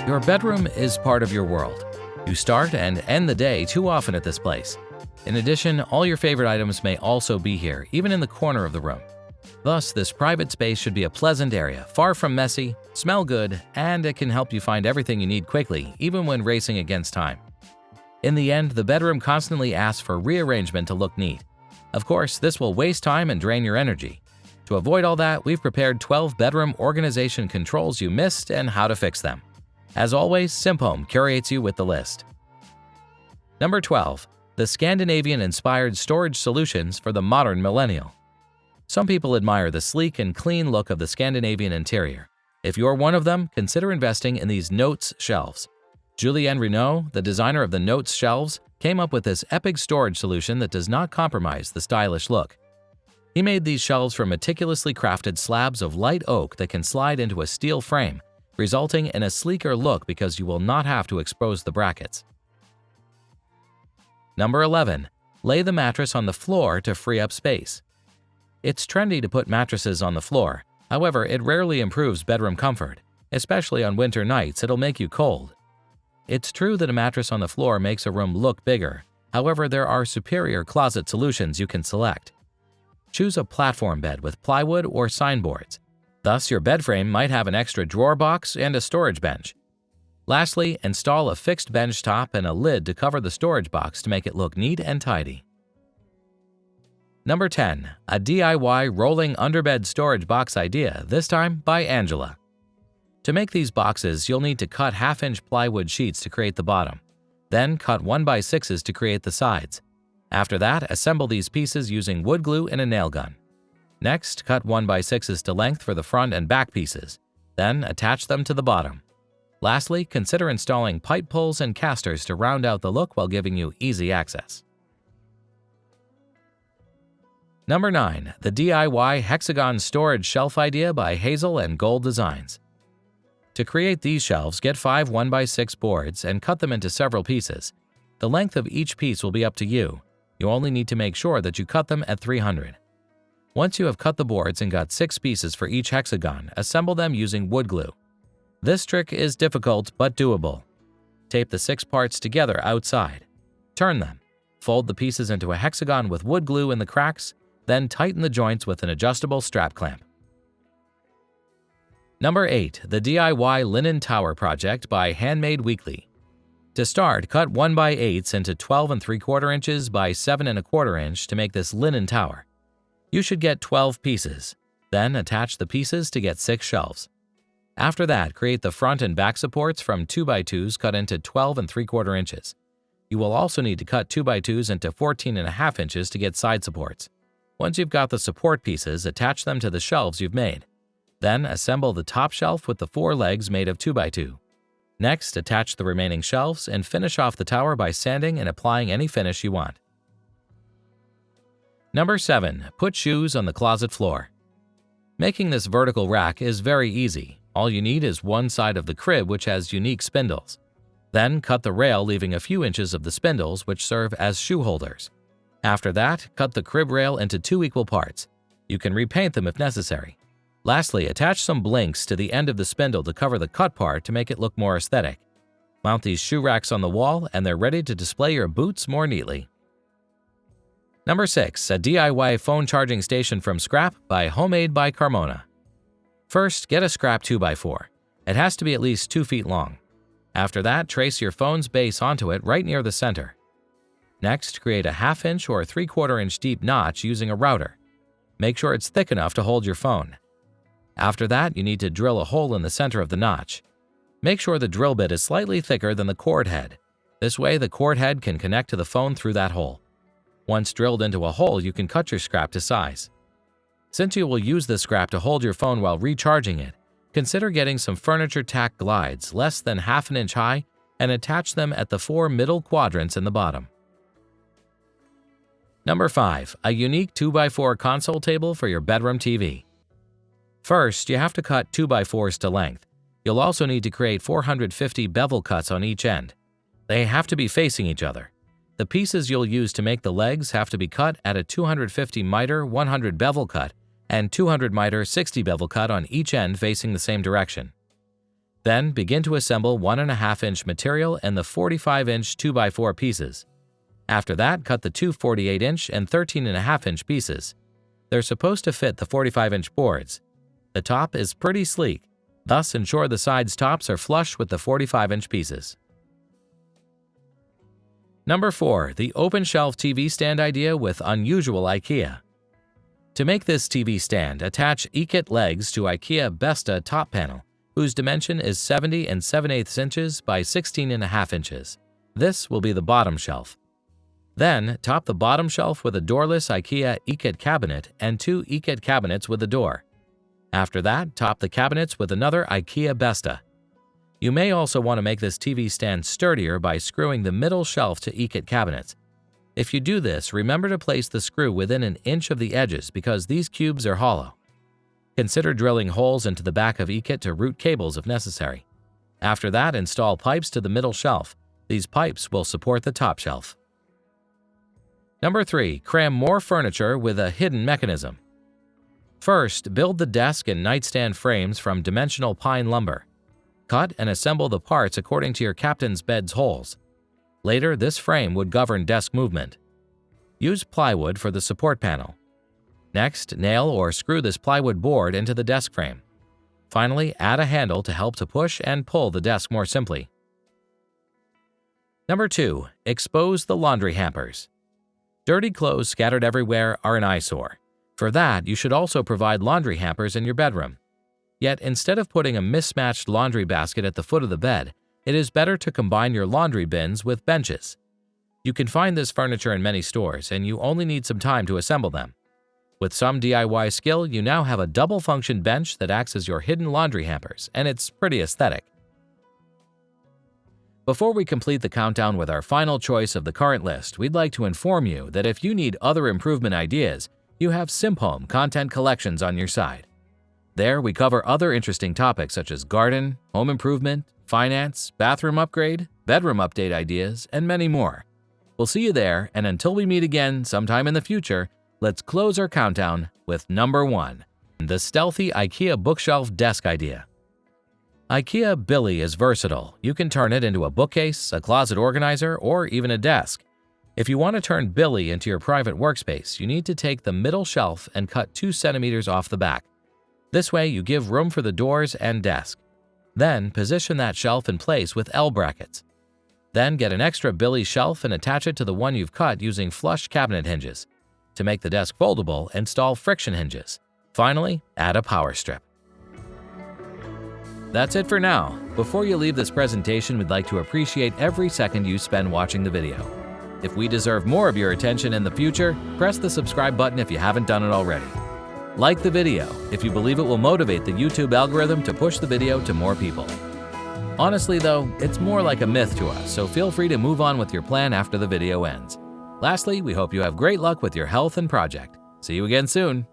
Your bedroom is part of your world. You start and end the day too often at this place. In addition, all your favorite items may also be here, even in the corner of the room. Thus, this private space should be a pleasant area, far from messy, smell good, and it can help you find everything you need quickly, even when racing against time. In the end, the bedroom constantly asks for rearrangement to look neat. Of course, this will waste time and drain your energy. To avoid all that, we've prepared 12 bedroom organization controls you missed and how to fix them. As always, SimpHome curates you with the list. Number 12. The Scandinavian-inspired storage solutions for the modern millennial. Some people admire the sleek and clean look of the Scandinavian interior. If you're one of them, consider investing in these Notes shelves. Julien Renaud, the designer of the Notes shelves, came up with this epic storage solution that does not compromise the stylish look. He made these shelves from meticulously crafted slabs of light oak that can slide into a steel frame, resulting in a sleeker look because you will not have to expose the brackets. Number 11. Lay the mattress on the floor to free up space. It's trendy to put mattresses on the floor. However, it rarely improves bedroom comfort. Especially on winter nights, it'll make you cold. It's true that a mattress on the floor makes a room look bigger. However, there are superior closet solutions you can select. Choose a platform bed with plywood or signboards. Thus, your bed frame might have an extra drawer box and a storage bench. Lastly, install a fixed bench top and a lid to cover the storage box to make it look neat and tidy. Number 10. A DIY rolling underbed storage box idea, this time by Angela. To make these boxes, you'll need to cut half-inch plywood sheets to create the bottom. Then cut 1x6s to create the sides. After that, assemble these pieces using wood glue and a nail gun. Next, cut 1x6s to length for the front and back pieces. Then, attach them to the bottom. Lastly, consider installing pipe pulls and casters to round out the look while giving you easy access. Number 9. The DIY Hexagon Storage Shelf Idea by Hazel and Gold Designs. To create these shelves, get 5 1x6 boards and cut them into several pieces. The length of each piece will be up to you. You only need to make sure that you cut them at 300. Once you have cut the boards and got 6 pieces for each hexagon, assemble them using wood glue. This trick is difficult but doable. Tape the 6 parts together outside. Turn them. Fold the pieces into a hexagon with wood glue in the cracks, then tighten the joints with an adjustable strap clamp. Number 8. The DIY Linen Tower Project by Handmade Weekly. To start, cut 1x8s into 12 3/4 inches by 7 1/4 inch to make this linen tower. You should get 12 pieces. Then attach the pieces to get 6 shelves. After that, create the front and back supports from 2x2s cut into 12 3/4 inches. You will also need to cut 2x2s into 14 1/2 inches to get side supports. Once you've got the support pieces, attach them to the shelves you've made. Then assemble the top shelf with the 4 legs made of 2x2. Next, attach the remaining shelves and finish off the tower by sanding and applying any finish you want. Number 7. Put shoes on the closet floor. Making this vertical rack is very easy. All you need is one side of the crib which has unique spindles. Then cut the rail, leaving a few inches of the spindles which serve as shoe holders. After that, cut the crib rail into 2 equal parts. You can repaint them if necessary. Lastly, attach some blinks to the end of the spindle to cover the cut part to make it look more aesthetic. Mount these shoe racks on the wall and they're ready to display your boots more neatly. Number 6. A DIY phone charging station from scrap by Homemade by Carmona. First, get a scrap 2x4. It has to be at least 2 feet long. After that, trace your phone's base onto it right near the center. Next, create a 1/2 inch or 3/4 inch deep notch using a router. Make sure it's thick enough to hold your phone. After that, you need to drill a hole in the center of the notch. Make sure the drill bit is slightly thicker than the cord head. This way, the cord head can connect to the phone through that hole. Once drilled into a hole, you can cut your scrap to size. Since you will use this scrap to hold your phone while recharging it, consider getting some furniture tack glides less than 1/2 inch high and attach them at the 4 middle quadrants in the bottom. Number 5. A unique 2x4 console table for your bedroom TV. First, you have to cut 2x4s to length. You'll also need to create 450 bevel cuts on each end. They have to be facing each other. The pieces you'll use to make the legs have to be cut at a 250 miter 100 bevel cut and 200 miter 60 bevel cut on each end facing the same direction. Then begin to assemble 1.5-inch material and the 45-inch 2x4 pieces. After that, cut the two 48-inch and 13.5-inch pieces. They're supposed to fit the 45-inch boards. The top is pretty sleek, thus ensure the sides tops are flush with the 45-inch pieces. Number 4. The open shelf TV stand idea with unusual IKEA. To make this TV stand, attach EKIT legs to IKEA Besta top panel, whose dimension is 70 7/8 inches by 16.5 inches. This will be the bottom shelf. Then, top the bottom shelf with a doorless IKEA EKIT cabinet and two EKIT cabinets with a door. After that, top the cabinets with another IKEA Besta. You may also want to make this TV stand sturdier by screwing the middle shelf to EKIT cabinets. If you do this, remember to place the screw within an inch of the edges because these cubes are hollow. Consider drilling holes into the back of EKIT to route cables if necessary. After that, install pipes to the middle shelf. These pipes will support the top shelf. Number 3. Cram more furniture with a hidden mechanism. First, build the desk and nightstand frames from dimensional pine lumber. Cut and assemble the parts according to your captain's bed's holes. Later, this frame would govern desk movement. Use plywood for the support panel. Next, nail or screw this plywood board into the desk frame. Finally, add a handle to help to push and pull the desk more simply. Number 2. Expose the laundry hampers. Dirty clothes scattered everywhere are an eyesore. For that, you should also provide laundry hampers in your bedroom. Yet, instead of putting a mismatched laundry basket at the foot of the bed, it is better to combine your laundry bins with benches. You can find this furniture in many stores, and you only need some time to assemble them. With some DIY skill, you now have a double-function bench that acts as your hidden laundry hampers, and it's pretty aesthetic. Before we complete the countdown with our final choice of the current list, we'd like to inform you that if you need other improvement ideas, you have SimpHome Content Collections on your side. There, we cover other interesting topics such as garden, home improvement, finance, bathroom upgrade, bedroom update ideas, and many more. We'll see you there, and until we meet again sometime in the future, let's close our countdown with number 1, the stealthy IKEA bookshelf desk idea. IKEA Billy is versatile. You can turn it into a bookcase, a closet organizer, or even a desk. If you want to turn Billy into your private workspace, you need to take the middle shelf and cut 2 centimeters off the back. This way, you give room for the doors and desk. Then, position that shelf in place with L brackets. Then, get an extra Billy shelf and attach it to the one you've cut using flush cabinet hinges. To make the desk foldable, install friction hinges. Finally, add a power strip. That's it for now. Before you leave this presentation, we'd like to appreciate every second you spend watching the video. If we deserve more of your attention in the future, press the subscribe button if you haven't done it already. Like the video if you believe it will motivate the YouTube algorithm to push the video to more people. Honestly though, it's more like a myth to us, so feel free to move on with your plan after the video ends. Lastly, we hope you have great luck with your health and project. See you again soon.